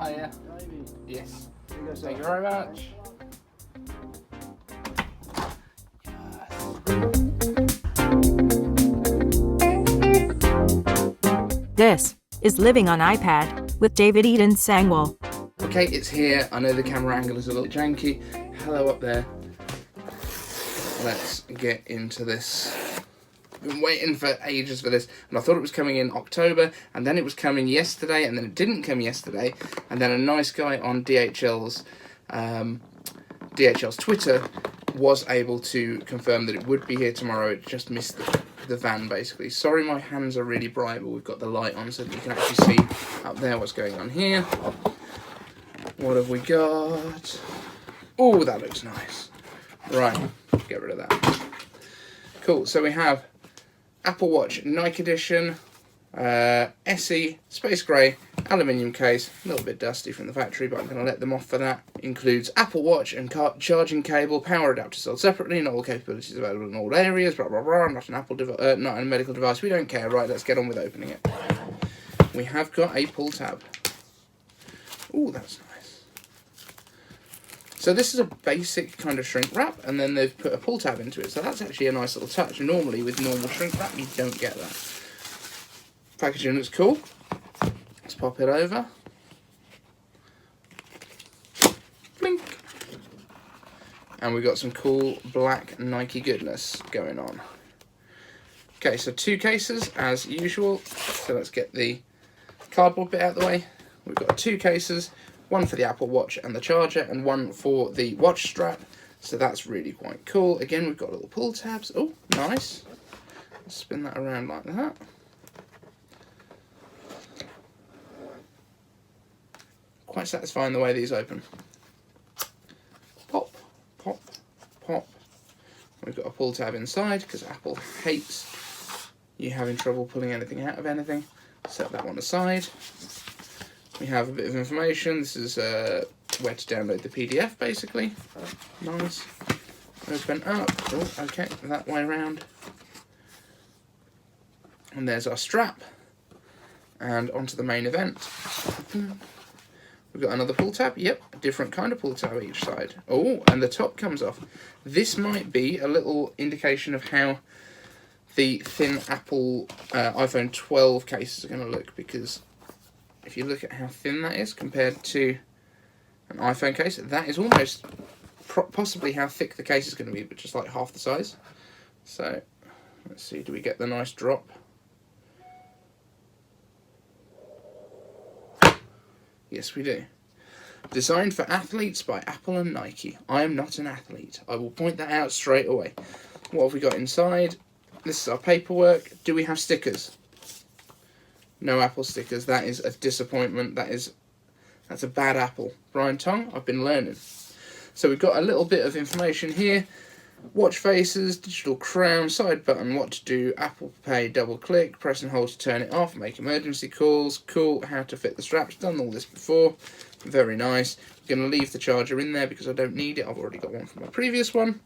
Hiya. Yes. Thank you very much. This is Living on iPad with David Eden Sangwell. Okay, it's here. I know the camera angle is a little janky. Hello up there. Let's get into this. I've been waiting for ages for this, and I thought it was coming in October, and then it was coming yesterday, and then it didn't come yesterday, and then a nice guy on DHL's Twitter was able to confirm that it would be here tomorrow. It just missed the van, basically. Sorry, my hands are really bright, but we've got the light on so that you can actually see up there what's going on here. What have we got? Oh, that looks nice. Right, get rid of that. Cool, so we have Apple Watch Nike Edition, SE, Space Grey, aluminium case, a little bit dusty from the factory, but I'm going to let them off for that. Includes Apple Watch and charging cable, power adapter sold separately, not all capabilities available in all areas, blah blah blah, not not a medical device, we don't care. Right, let's get on with opening it. We have got a pull tab. Ooh, that's nice. So this is a basic kind of shrink wrap, and then they've put a pull tab into it, so that's actually a nice little touch. Normally with normal shrink wrap you don't get that. Packaging looks cool. Let's pop it over. Blink. And we've got some cool black Nike goodness going on. Okay, so 2 cases as usual. So let's get the cardboard bit out of the way. We've got 2 cases, one for the Apple Watch and the charger, and one for the watch strap. So that's really quite cool. Again, we've got little pull tabs. Oh, nice. Let's spin that around like that. Quite satisfying the way these open. Pop, pop, pop. We've got a pull tab inside because Apple hates you having trouble pulling anything out of anything. Set that one aside. We have a bit of information. This is where to download the PDF, basically. Nice. Open up. Oh, okay, that way around. And there's our strap. And onto the main event. We've got another pull tab. Yep, a different kind of pull tab each side. Oh, and the top comes off. This might be a little indication of how the thin Apple iPhone 12 cases are going to look, because if you look at how thin that is compared to an iPhone case, that is almost possibly how thick the case is going to be, but just like half the size. So, let's see, do we get the nice drop? Yes, we do. Designed for athletes by Apple and Nike. I am not an athlete. I will point that out straight away. What have we got inside? This is our paperwork. Do we have stickers? No Apple stickers. That is a disappointment. That's a bad apple. Brian Tong, I've been learning. So we've got a little bit of information here. Watch faces, digital crown, side button, what to do, Apple Pay, double click, press and hold to turn it off, make emergency calls, cool, how to fit the straps, done all this before, very nice. I'm going to leave the charger in there because I don't need it, I've already got one from my previous one.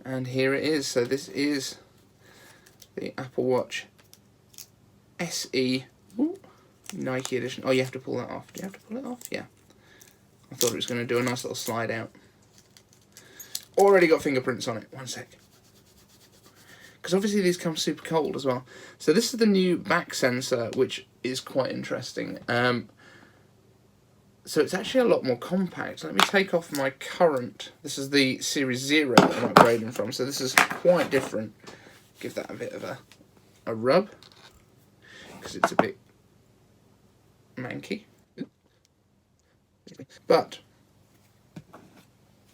And here it is, so this is the Apple Watch SE Nike edition. Oh, you have to pull that off. Do you have to pull it off? Yeah. I thought it was going to do a nice little slide out. Already got fingerprints on it. One sec. Because obviously these come super cold as well. So this is the new back sensor, which is quite interesting. So it's actually a lot more compact. Let me take off my current. This is the Series 0 that I'm upgrading from. So this is quite different. Give that a bit of a rub, because it's a bit manky. But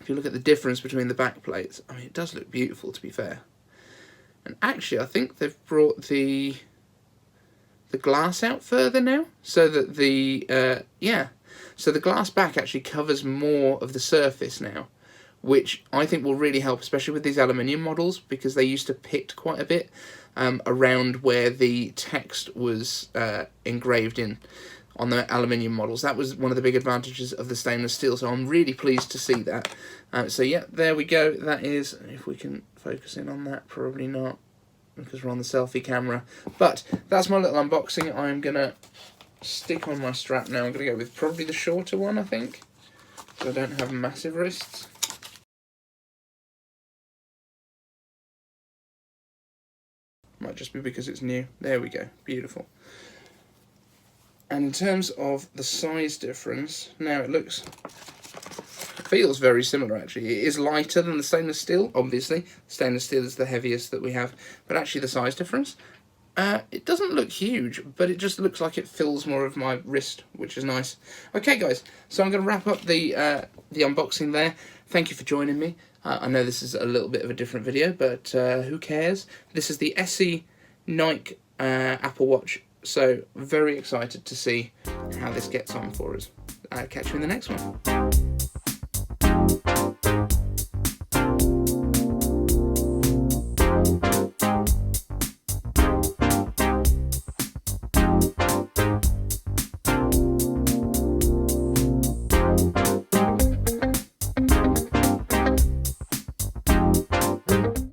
if you look at the difference between the back plates, I mean, it does look beautiful, to be fair. And actually, I think they've brought the glass out further now, so that so the glass back actually covers more of the surface now, which I think will really help, especially with these aluminium models, because they used to pit quite a bit around where the text was engraved in on the aluminium models. That was one of the big advantages of the stainless steel, so I'm really pleased to see that. So yeah, there we go. That is, if we can focus in on that, probably not, because we're on the selfie camera. But that's my little unboxing. I'm going to stick on my strap now. I'm going to go with probably the shorter one, I think, so I don't have massive wrists. Might just be because it's new. There we go, beautiful. And in terms of the size difference, now it feels very similar actually. It is lighter than the stainless steel, obviously. Stainless steel is the heaviest that we have, but actually the size difference, it doesn't look huge, but it just looks like it fills more of my wrist, which is nice. Okay guys, so I'm going to wrap up the unboxing there. Thank you for joining me. I know this is a little bit of a different video, but who cares? This is the SE Nike Apple Watch, so very excited to see how this gets on for us. Catch you in the next one.